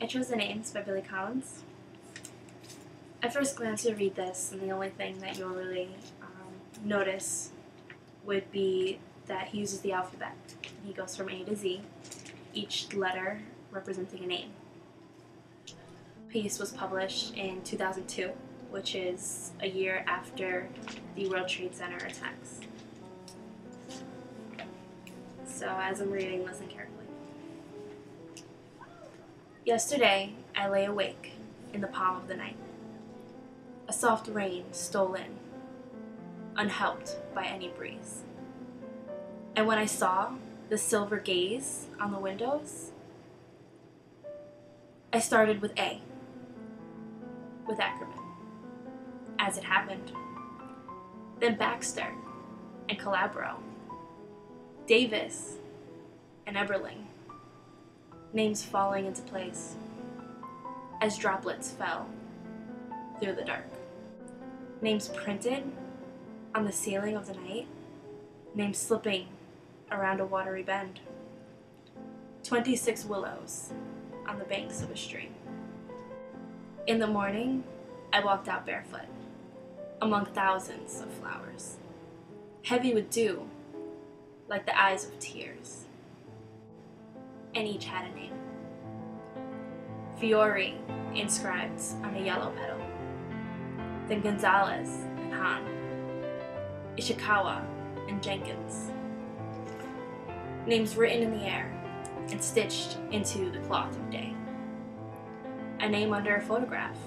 I Chose the Names by Billy Collins. At first glance, you'll read this, and the only thing that you'll really notice would be that he uses the alphabet. He goes from A to Z, each letter representing a name. The piece was published in 2002, which is a year after the World Trade Center attacks. So as I'm reading, listen carefully. Yesterday, I lay awake in the palm of the night. A soft rain stole in, unhelped by any breeze. And when I saw the silver gaze on the windows, I started with A, with Ackerman, as it happened. Then Baxter and Calabro, Davis and Eberling, names falling into place as droplets fell through the dark. Names printed on the ceiling of the night, names slipping around a watery bend. 26 willows on the banks of a stream. In the morning, I walked out barefoot among thousands of flowers, heavy with dew, like the eyes of tears, and each had a name. Fiore inscribed on a yellow petal, then Gonzalez and Hahn, Ishikawa and Jenkins. Names written in the air and stitched into the cloth of day. A name under a photograph,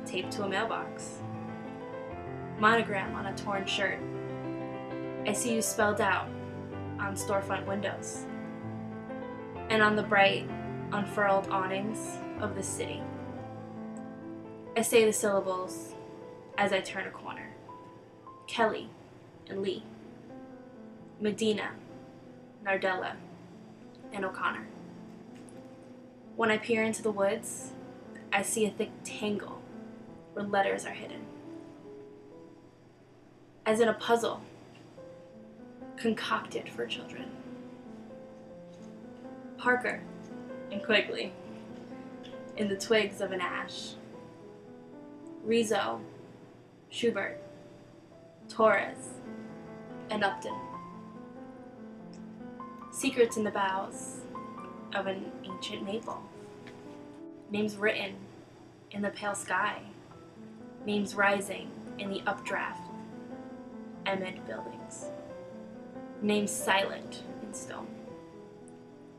taped to a mailbox. Monogram on a torn shirt. I see you spelled out on storefront windows and on the bright, unfurled awnings of the city. I say the syllables as I turn a corner. Kelly and Lee, Medina, Nardella, and O'Connor. When I peer into the woods, I see a thick tangle where letters are hidden. As in a puzzle concocted for children. Parker and Quigley in the twigs of an ash. Rizzo, Schubert, Torres, and Upton. Secrets in the boughs of an ancient maple. Names written in the pale sky. Names rising in the updraft amid buildings. Names silent in stone,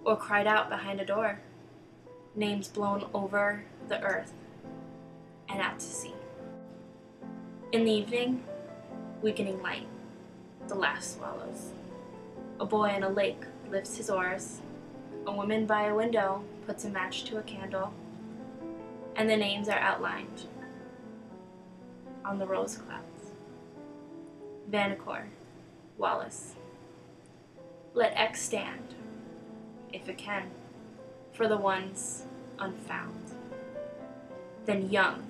or cried out behind a door. Names blown over the earth and out to sea. In the evening, weakening light, the last swallows. A boy in a lake lifts his oars. A woman by a window puts a match to a candle, and the names are outlined on the rose clouds. Vanacore, Wallace. Let X stand, if it can, for the ones unfound. Then Young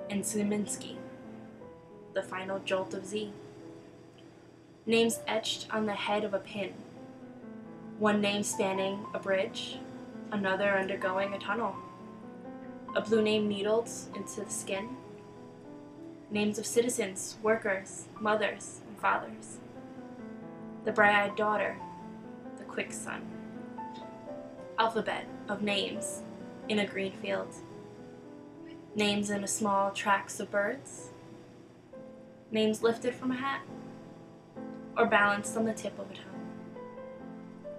and Zuminski, the final jolt of Z. Names etched on the head of a pin. One name spanning a bridge, another undergoing a tunnel. A blue name needled into the skin. Names of citizens, workers, mothers, and fathers. The bright-eyed daughter, the quick son. Alphabet of names in a green field. Names in a small tracts of birds. Names lifted from a hat or balanced on the tip of a tongue.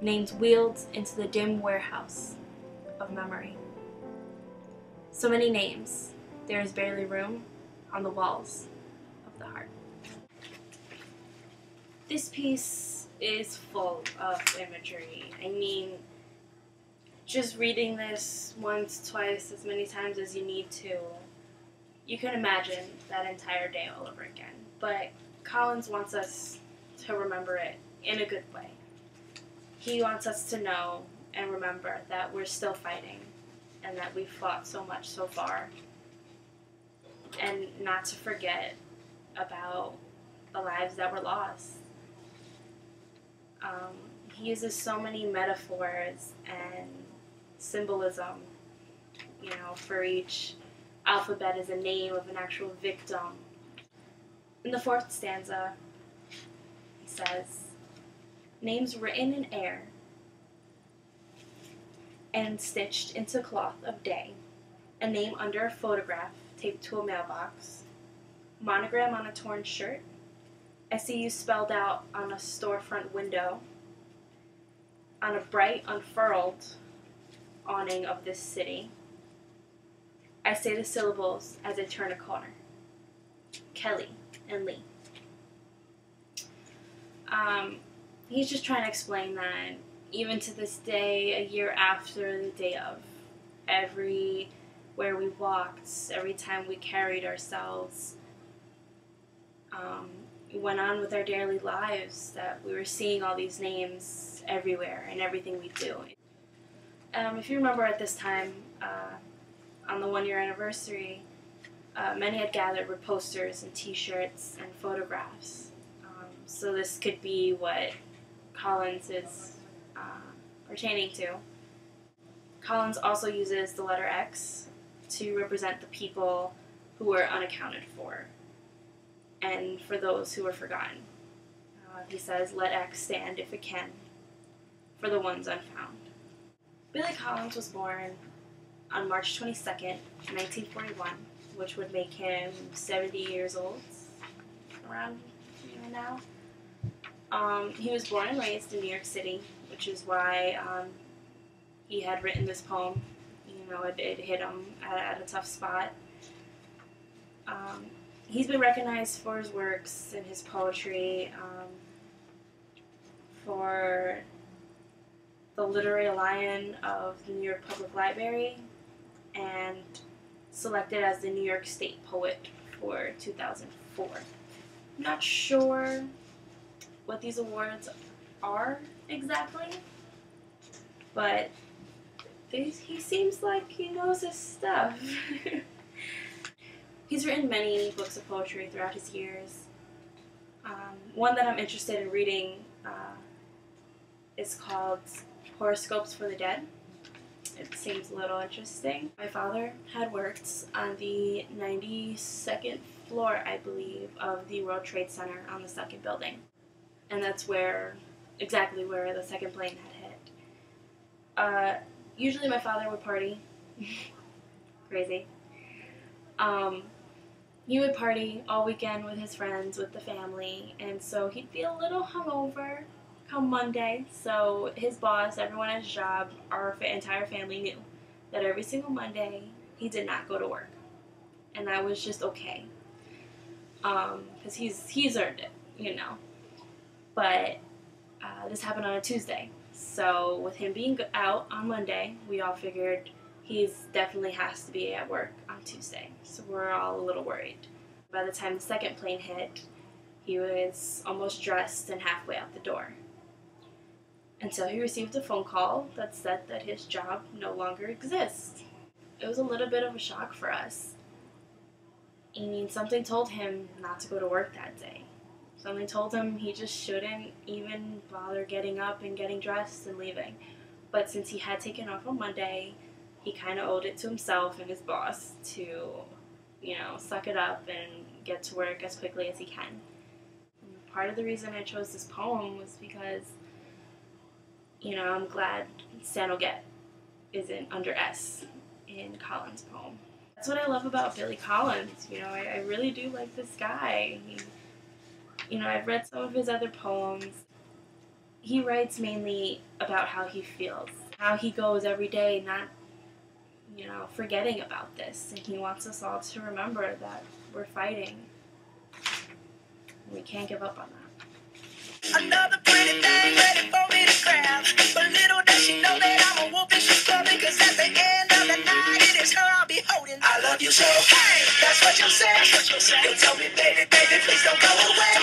Names wheeled into the dim warehouse of memory. So many names, there is barely room on the walls of the heart. This piece is full of imagery. I mean, just reading this once, twice, as many times as you need to, you can imagine that entire day all over again. But Collins wants us to remember it in a good way. He wants us to know and remember that we're still fighting and that we've fought so much so far, and not to forget about the lives that were lost. He uses so many metaphors and symbolism for each alphabet is a name of an actual victim. In the 4th stanza, he says, names written in air and stitched into cloth of day, a name under a photograph taped to a mailbox, monogram on a torn shirt, I see you spelled out on a storefront window, on a bright unfurled awning of this city. I say the syllables as I turn a corner. Kelly and Lee. He's just trying to explain that even to this day, a year after the day of, everywhere we walked, every time we carried ourselves, we went on with our daily lives, that we were seeing all these names everywhere in everything we do. If you remember at this time, on the 1-year anniversary, many had gathered with posters and t-shirts and photographs. So this could be what Collins is pertaining to. Collins also uses the letter X to represent the people who were unaccounted for and for those who were forgotten. He says, let X stand if it can for the ones unfound. Billy Collins was born on March 22nd, 1941, which would make him 70 years old, around now. He was born and raised in New York City, which is why he had written this poem. It hit him at a tough spot. He's been recognized for his works and his poetry, for the Literary Lion of the New York Public Library, and selected as the New York State Poet for 2004. I'm not sure what these awards are exactly, but he seems like he knows his stuff. He's written many books of poetry throughout his years. One that I'm interested in reading is called Horoscopes for the Dead. It seems a little interesting. My father had worked on the 92nd floor, I believe, of the World Trade Center on the 2nd building. And that's exactly where the second plane had hit. Usually my father would party. Crazy. He would party all weekend with his friends, with the family, and so he'd be a little hungover come Monday. So his boss, everyone at his job, our entire family knew that every single Monday he did not go to work. And that was just okay. Because he's earned it, But this happened on a Tuesday. So with him being out on Monday, we all figured he definitely has to be at work on Tuesday. So we're all a little worried. By the time the second plane hit, he was almost dressed and halfway out the door. Until he received a phone call that said that his job no longer exists. It was a little bit of a shock for us. I mean, something told him not to go to work that day. Something told him he just shouldn't even bother getting up and getting dressed and leaving. But since he had taken off on Monday, he kind of owed it to himself and his boss to, suck it up and get to work as quickly as he can. And part of the reason I chose this poem was because, I'm glad Stand will Get isn't under S in Collins' poem. That's what I love about Billy Collins. I really do like this guy. I've read some of his other poems. He writes mainly about how he feels, how he goes every day not, forgetting about this. And he wants us all to remember that we're fighting. We can't give up on that. Another pretty thing ready for me to grab. But little does she know that I'm a wolf and she's coming. Cause at the end of the night, it is her I'll be holding. I love you so, hey, that's what you say. You tell me, baby, please don't go away.